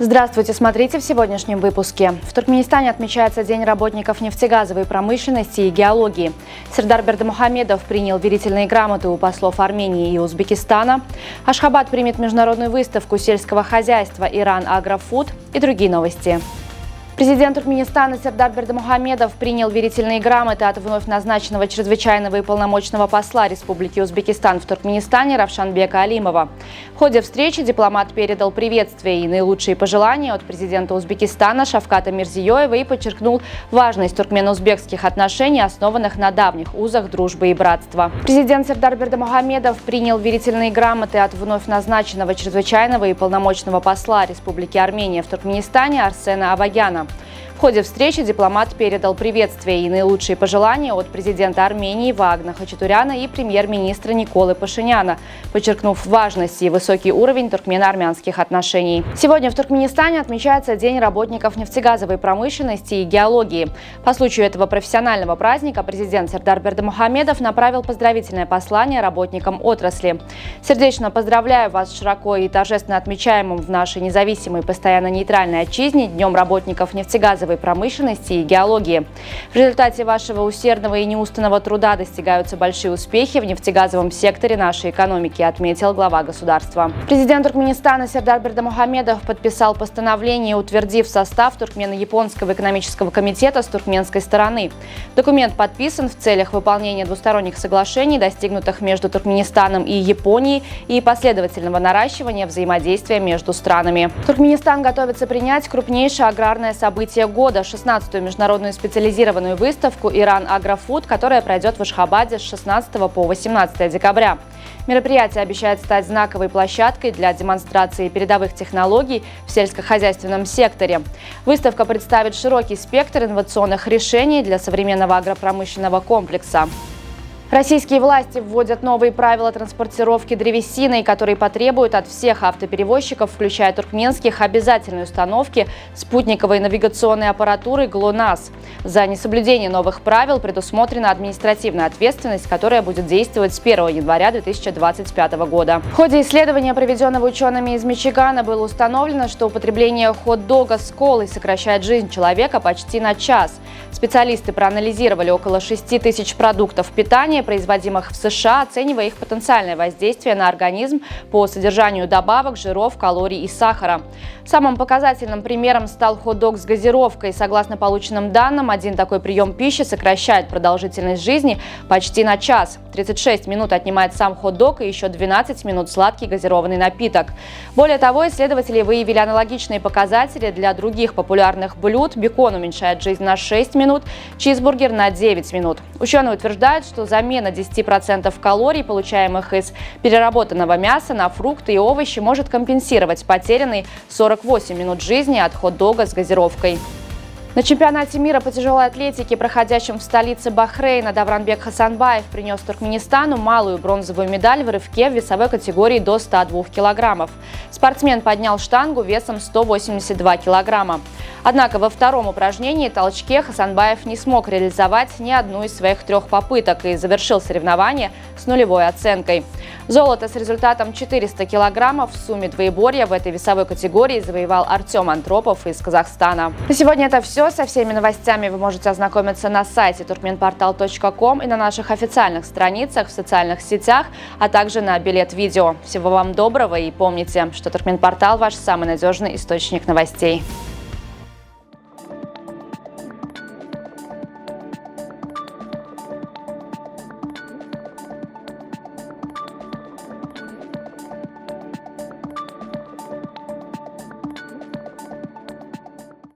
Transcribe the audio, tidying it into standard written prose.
Здравствуйте, смотрите в сегодняшнем выпуске. В Туркменистане отмечается День работников нефтегазовой промышленности и геологии. Сердар Бердымухамедов принял верительные грамоты у послов Армении и Узбекистана. Ашхабад примет международную выставку сельского хозяйства «Иран Агрофуд» и другие новости. Президент Туркменистана Сердар Бердымухамедов принял верительные грамоты от вновь назначенного чрезвычайного и полномочного посла Республики Узбекистан в Туркменистане Равшанбека Алимова. В ходе встречи дипломат передал приветствия и наилучшие пожелания от президента Узбекистана Шавката Мирзиёева и подчеркнул важность туркмено-узбекских отношений, основанных на давних узах дружбы и братства. Президент Сердар Бердымухамедов принял верительные грамоты от вновь назначенного чрезвычайного и полномочного посла Республики Армения в Туркменистане Арсена Авагяна. В ходе встречи дипломат передал приветствия и наилучшие пожелания от президента Армении Вагна Хачатуряна и премьер-министра Николы Пашиняна, подчеркнув важность и высокий уровень туркмено-армянских отношений. Сегодня в Туркменистане отмечается День работников нефтегазовой промышленности и геологии. По случаю этого профессионального праздника президент Сердар Бердымухамедов направил поздравительное послание работникам отрасли. Сердечно поздравляю вас с широко и торжественно отмечаемым в нашей независимой, постоянно нейтральной отчизне Днем работников нефтегазовой промышленности и геологии. В результате вашего усердного и неустанного труда достигаются большие успехи в нефтегазовом секторе нашей экономики, отметил глава государства. Президент Туркменистана Сердар Бердымухамедов подписал постановление, утвердив состав Туркмено-японского экономического комитета с туркменской стороны. Документ подписан в целях выполнения двусторонних соглашений, достигнутых между Туркменистаном и Японией, и последовательного наращивания взаимодействия между странами. Туркменистан готовится принять крупнейшее аграрное событие года – 16-ю международную специализированную выставку «Иран Агрофуд», которая пройдет в Ашхабаде с 16 по 18 декабря. Мероприятие обещает стать знаковой площадкой для демонстрации передовых технологий в сельскохозяйственном секторе. Выставка представит широкий спектр инновационных решений для современного агропромышленного комплекса. Российские власти вводят новые правила транспортировки древесины, которые потребуют от всех автоперевозчиков, включая туркменских, обязательной установки спутниковой навигационной аппаратуры ГЛОНАСС. За несоблюдение новых правил предусмотрена административная ответственность, которая будет действовать с 1 января 2025 года. В ходе исследования, проведенного учеными из Мичигана, было установлено, что употребление хот-дога с колой сокращает жизнь человека почти на час. Специалисты проанализировали около 6 тысяч продуктов питания, производимых в США, оценивая их потенциальное воздействие на организм по содержанию добавок, жиров, калорий и сахара. Самым показательным примером стал хот-дог с газировкой. Согласно полученным данным, один такой прием пищи сокращает продолжительность жизни почти на час. 36 минут отнимает сам хот-дог и еще 12 минут сладкий газированный напиток. Более того, исследователи выявили аналогичные показатели для других популярных блюд. Бекон уменьшает жизнь на 6 минут, чизбургер на 9 минут. Ученые утверждают, что замена 10% калорий, получаемых из переработанного мяса, на фрукты и овощи может компенсировать потерянные 48 минут жизни от хот-дога с газировкой. На чемпионате мира по тяжелой атлетике, проходящем в столице Бахрейна, Давранбек Хасанбаев принес Туркменистану малую бронзовую медаль в рывке в весовой категории до 102 килограммов. Спортсмен поднял штангу весом 182 килограмма. Однако во втором упражнении толчке Хасанбаев не смог реализовать ни одну из своих 3 попыток и завершил соревнование с нулевой оценкой. Золото с результатом 400 килограммов в сумме двоеборья в этой весовой категории завоевал Артем Антропов из Казахстана. На сегодня это все. Со всеми новостями вы можете ознакомиться на сайте turkmenportal.com и на наших официальных страницах в социальных сетях, а также на Билет Видео. Всего вам доброго и помните, что Туркменпортал – ваш самый надежный источник новостей.